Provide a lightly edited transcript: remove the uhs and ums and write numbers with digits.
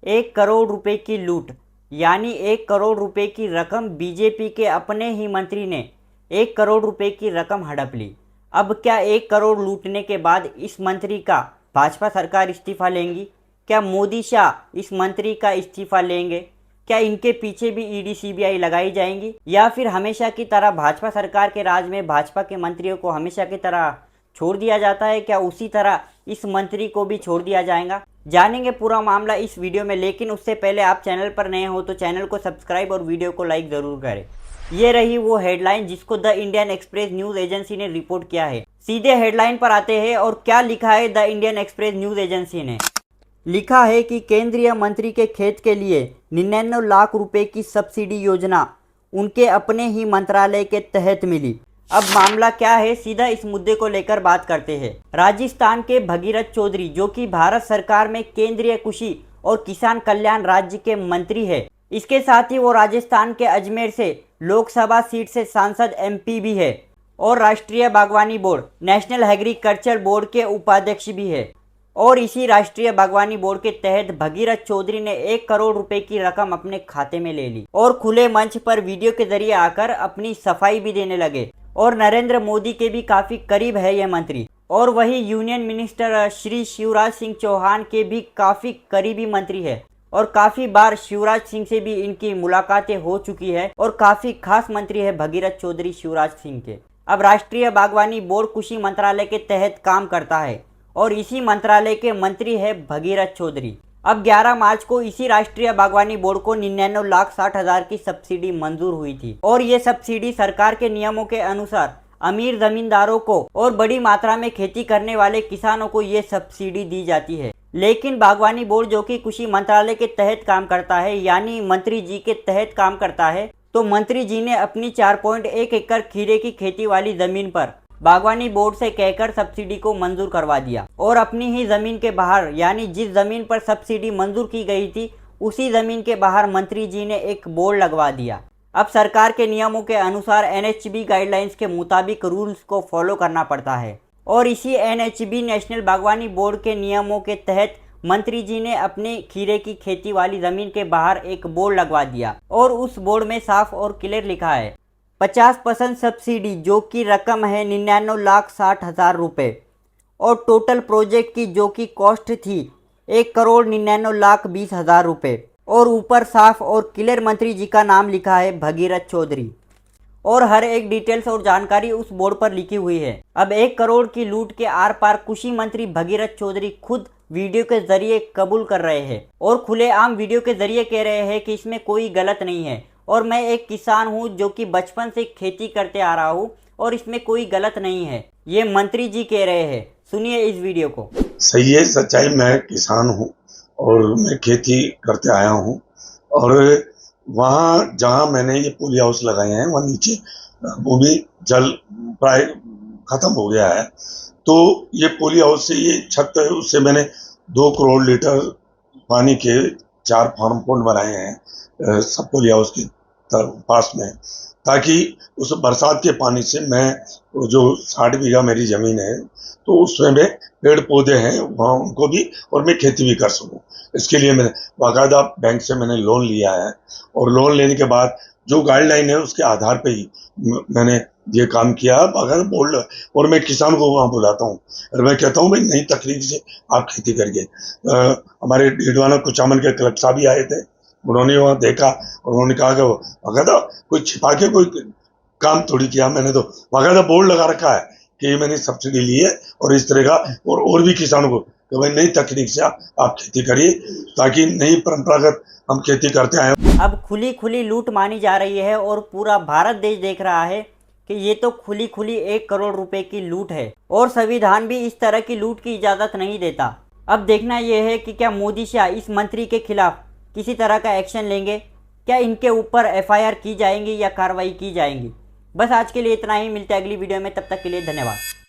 1 करोड़ रुपए की लूट, यानी 1 करोड़ रुपए की रकम बीजेपी के अपने ही मंत्री ने 1 करोड़ रुपए की रकम हड़प ली। अब क्या 1 करोड़ लूटने के बाद इस मंत्री का भाजपा सरकार इस्तीफा लेंगी? क्या मोदी शाह इस मंत्री का इस्तीफा लेंगे? क्या इनके पीछे भी ईडी सीबीआई लगाई जाएंगी, या फिर हमेशा की तरह भाजपा सरकार के राज में भाजपा के मंत्रियों को हमेशा की तरह छोड़ दिया जाता है? क्या उसी तरह इस मंत्री को भी छोड़ दिया जाएगा? जानेंगे पूरा मामला इस वीडियो में, लेकिन उससे पहले आप चैनल पर नए हो तो चैनल को सब्सक्राइब और वीडियो को लाइक जरूर करें। ये रही वो हेडलाइन जिसको the Indian express news agency ने रिपोर्ट किया है। सीधे हेडलाइन पर आते हैं और क्या लिखा है the Indian express news agency ने। लिखा है कि केंद्रीय मंत्री के खेत के लिए 99 लाख रुपए की सब्सिडी योजना उनके अपने ही मंत्रालय के तहत मिली। अब मामला क्या है, सीधा इस मुद्दे को लेकर बात करते हैं। राजस्थान के भगीरथ चौधरी, जो कि भारत सरकार में केंद्रीय कृषि और किसान कल्याण राज्य के मंत्री है, इसके साथ ही वो राजस्थान के अजमेर से लोकसभा सीट से सांसद एमपी भी है और राष्ट्रीय बागवानी बोर्ड नेशनल एग्रीकल्चर बोर्ड के उपाध्यक्ष भी है। और इसी राष्ट्रीय बागवानी बोर्ड के तहत भगीरथ चौधरी ने 1 करोड़ रुपए की रकम अपने खाते में ले ली और खुले मंच पर वीडियो के जरिए आकर अपनी सफाई भी देने लगे। और नरेंद्र मोदी के भी काफी करीब है यह मंत्री, और वही यूनियन मिनिस्टर श्री शिवराज सिंह चौहान के भी काफी करीबी मंत्री है और काफी बार शिवराज सिंह से भी इनकी मुलाकातें हो चुकी है और काफी खास मंत्री है भगीरथ चौधरी शिवराज सिंह के। अब राष्ट्रीय बागवानी बोर्ड कृषि मंत्रालय के तहत काम करता है और इसी मंत्रालय के मंत्री है भगीरथ चौधरी। अब 11 मार्च को इसी राष्ट्रीय बागवानी बोर्ड को 99,60,000 की सब्सिडी मंजूर हुई थी और ये सब्सिडी सरकार के नियमों के अनुसार अमीर जमींदारों को और बड़ी मात्रा में खेती करने वाले किसानों को ये सब्सिडी दी जाती है। लेकिन बागवानी बोर्ड, जो कि कृषि मंत्रालय के तहत काम करता है, यानी मंत्री जी के तहत काम करता है, तो मंत्री जी ने अपनी 4.1 एकड़ खीरे की खेती वाली जमीन पर बागवानी बोर्ड से कहकर सब्सिडी को मंजूर करवा दिया और अपनी ही जमीन के बाहर, यानी जिस जमीन पर सब्सिडी मंजूर की गई थी, उसी जमीन के बाहर मंत्री जी ने एक बोर्ड लगवा दिया। अब सरकार के नियमों के अनुसार एनएचबी गाइडलाइंस के मुताबिक रूल्स को फॉलो करना पड़ता है और इसी एनएचबी नेशनल बागवानी बोर्ड के नियमों के तहत मंत्री जी ने अपने खीरे की खेती वाली जमीन के बाहर एक बोर्ड लगवा दिया और उस बोर्ड में साफ और क्लियर लिखा है 50% सब्सिडी, जो की रकम है 99,60,000 रुपये, और टोटल प्रोजेक्ट की जो की कॉस्ट थी 1,99,20,000 रुपये, और ऊपर साफ और क्लियर मंत्री जी का नाम लिखा है भगीरथ चौधरी और हर एक डिटेल्स और जानकारी उस बोर्ड पर लिखी हुई है। अब 1 करोड़ की लूट के आर पार कृषि मंत्री भगीरथ चौधरी खुद वीडियो के जरिए कबूल कर रहे हैं और खुलेआम वीडियो के जरिए कह रहे हैं कि इसमें कोई गलत नहीं है और मैं एक किसान हूं जो कि बचपन से खेती करते आ रहा हूं और इसमें कोई गलत नहीं है, ये मंत्री जी कह रहे हैं। सुनिए इस वीडियो को। सही है, सच्चाई, मैं किसान हूं और मैं खेती करते आया हूं और वहाँ जहाँ मैंने ये पोली हाउस लगाए हैं वहाँ नीचे वो भी जल प्राय खत्म हो गया है। तो ये पोली हाउस से ये छत है, उससे मैंने 2 करोड़ लीटर पानी के 4 फार्म पॉन्ड बनाए हैं सब पोली हाउस के पास में, ताकि उस बरसात के पानी से मैं जो 60 बीघा मेरी जमीन है तो उसमें में पेड़ पौधे हैं वहाँ उनको भी और मैं खेती भी कर सकूं। इसके लिए मैंने बाकायदा बैंक से मैंने लोन लिया है और लोन लेने के बाद जो गाइडलाइन है उसके आधार पे ही मैंने ये काम किया बाकायदा बोल, और मैं किसान को वहाँ बुलाता हूँ और मैं कहता हूँ भाई नई तकनीक से आप खेती करिए। हमारे डीडवाना कुचामन के क्लब साहब भी आए थे, उन्होंने वहाँ देखा और उन्होंने कहा कि बाकायदा कोई छिपा के कोई काम थोड़ी किया, मैंने तो बाकायदा बोर्ड लगा रखा है कि मैंने सब्सिडी ली है और इस तरह का, और भी किसानों को कि भाई नई तकनीक से आप खेती करिए ताकि नई परंपरागत हम खेती करते आए। अब खुली खुली लूट मानी जा रही है और पूरा भारत देश देख रहा है कि ये तो खुली खुली 1 करोड़ रुपए की लूट है और संविधान भी इस तरह की लूट की इजाजत नहीं देता। अब देखना यह है कि क्या मोदी शाह इस मंत्री के खिलाफ किसी तरह का एक्शन लेंगे, क्या इनके ऊपर एफआईआर की जाएंगी या कार्रवाई की जाएंगी। बस आज के लिए इतना ही, मिलते हैं अगली वीडियो में, तब तक के लिए धन्यवाद।